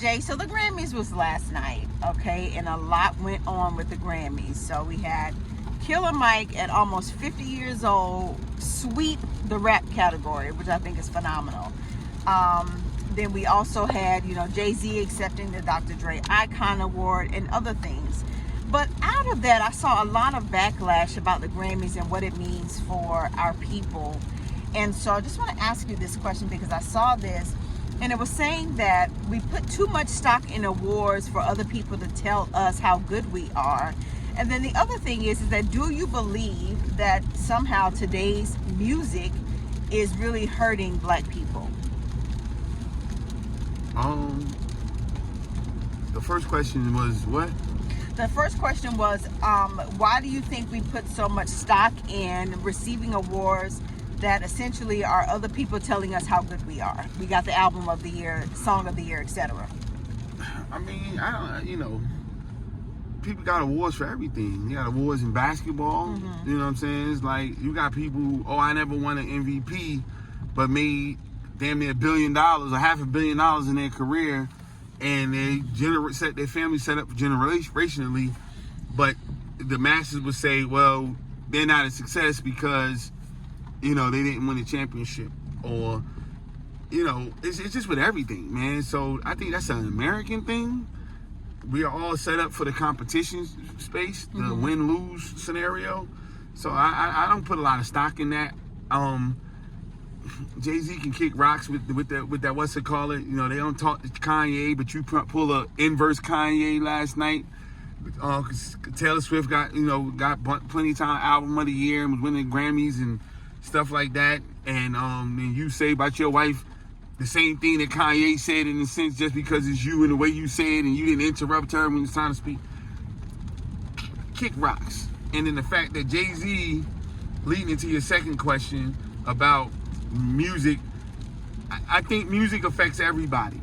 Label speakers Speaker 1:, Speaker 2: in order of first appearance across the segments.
Speaker 1: Jay, so the Grammys was last night, okay? And a lot went on with the Grammys. So we had Killer Mike at almost 50 years old sweep the rap category, which I think is phenomenal. Then we also had, Jay-Z accepting the Dr. Dre Icon Award and other things. But out of that, I saw a lot of backlash about the Grammys and what it means for our people. And so I just want to ask you this question because I saw this. And it was saying that we put too much stock in awards for other people to tell us how good we are. And then the other thing is that do you believe that somehow today's music is really hurting black people?
Speaker 2: The first question was what?
Speaker 1: The first question was, why do you think we put so much stock in receiving awards that essentially are other people telling us how good we are? We got the album of the year, song of the year, etc.
Speaker 2: I mean, people got awards for everything. You got awards in basketball.
Speaker 1: Mm-hmm.
Speaker 2: You know what I'm saying? It's like you got people, I never won an MVP, but made damn near $1 billion or $500 million in their career, and they set their family set up generationally. But the masses would say, well, they're not a success because they didn't win a championship, or it's just with everything, man. So I think that's an American thing. We are all set up for the competition space, the
Speaker 1: mm-hmm.
Speaker 2: win-lose scenario. So I don't put a lot of stock in that. Jay-Z can kick rocks with that what's it call it? They don't talk to Kanye, but you pull a inverse Kanye last night. Cause Taylor Swift got plenty of time album of the year and was winning Grammys and stuff like that. And then you say about your wife the same thing that Kanye said, in a sense, just because it's you and the way you say it and you didn't interrupt her when it's time to speak. Kick rocks. And then the fact that Jay-Z, leading into your second question about music, I think music affects everybody.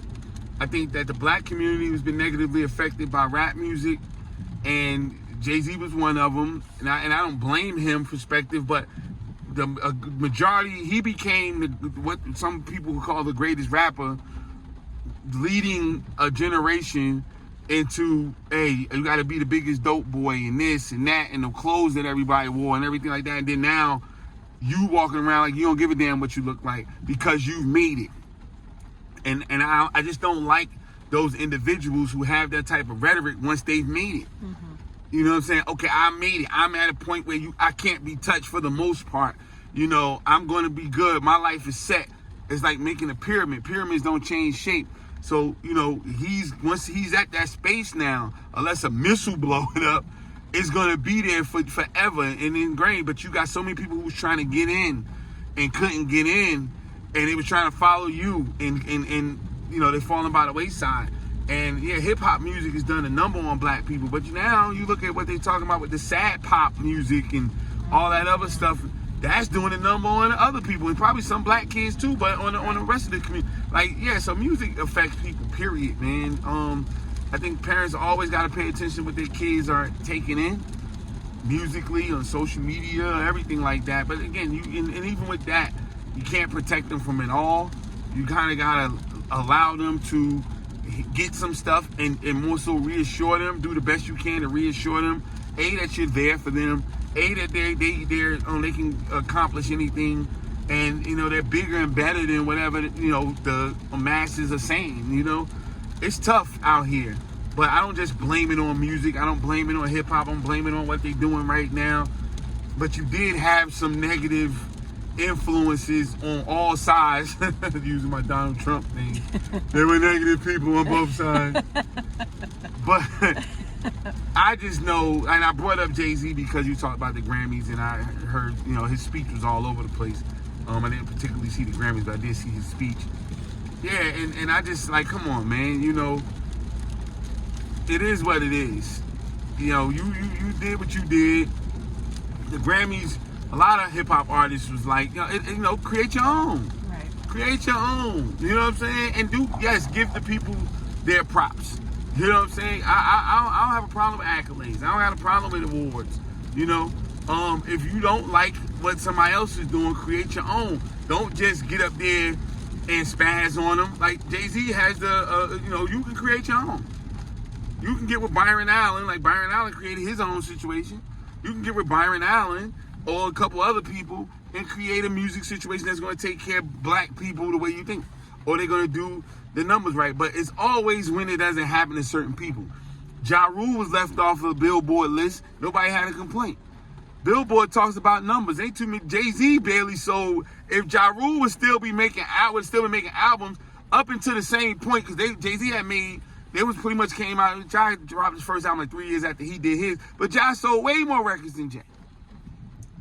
Speaker 2: I think that the black community has been negatively affected by rap music, and Jay-Z was one of them. And I don't blame him perspective, but the majority, he became what some people would call the greatest rapper, leading a generation into, hey, you got to be the biggest dope boy and this and that and the clothes that everybody wore and everything like that. And then now you walking around like you don't give a damn what you look like because you've made it. And I just don't like those individuals who have that type of rhetoric once they've made it. Mm-hmm. You know what I'm saying? Okay, I made it. I'm at a point where I can't be touched for the most part. I'm going to be good. My life is set. It's like making a pyramid. Pyramids don't change shape. So, once he's at that space now, unless a missile blow it up, it's going to be there for forever and ingrained. But you got so many people who was trying to get in and couldn't get in, and they was trying to follow you, and they're falling by the wayside. And yeah, hip hop music has done a number on black people. But now you look at what they're talking about with the sad pop music and all that other stuff. That's doing a number on other people, and probably some black kids too, but on the rest of the community. Like, yeah, so music affects people, period, man. I think parents always got to pay attention to what their kids are taking in musically, on social media, everything like that. But again, and even with that, you can't protect them from it all. You kind of got to allow them to get some stuff and more so reassure them, do the best you can to reassure them, A, that you're there for them, A, that they can accomplish anything, and they're bigger and better than whatever the masses are saying. It's tough out here, but I don't just blame it on music. I don't blame it on hip hop. I'm blaming it on what they're doing right now. But you did have some negative influences on all sides. Using my Donald Trump thing, there were negative people on both sides. But I just know, and I brought up Jay-Z because you talked about the Grammys, and I heard, his speech was all over the place. I didn't particularly see the Grammys, but I did see his speech. Yeah, and I just like, come on, man, it is what it is. You did what you did. The Grammys, a lot of hip hop artists was like, create your own.
Speaker 1: Right.
Speaker 2: Create your own. You know what I'm saying? And give the people their props. You know what I'm saying? I don't have a problem with accolades. I don't have a problem with awards. If you don't like what somebody else is doing, create your own. Don't just get up there and spaz on them. Like Jay-Z has the, you can create your own. You can get with Byron Allen, like Byron Allen created his own situation. You can get with Byron Allen or a couple other people and create a music situation that's going to take care of black people the way you think. Or they're going to do the numbers right. But it's always when it doesn't happen to certain people. Ja Rule was left off of the Billboard list. Nobody had a complaint. Billboard talks about numbers. They too many. Jay-Z barely sold. If Ja Rule would still be making albums up until the same point, because Jay-Z had made, they was pretty much came out. Ja dropped his first album like 3 years after he did his, but Ja sold way more records than Jay.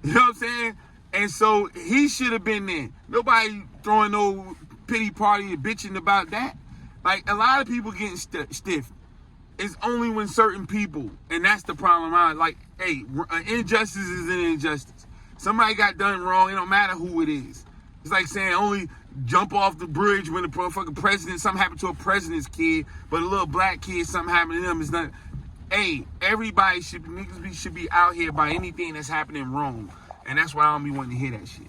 Speaker 2: You know what I'm saying? And so he should have been there. Nobody throwing no pity party and bitching about that. Like, a lot of people getting stiff. It's only when certain people, and that's the problem. Hey, injustice is an injustice. Somebody got done wrong. It don't matter who it is. It's like saying only jump off the bridge when the fucking president, something happened to a president's kid, but a little black kid, something happened to them. It's not. Hey, everybody should be out here by anything that's happening wrong. And that's why I don't be wanting to hear that shit.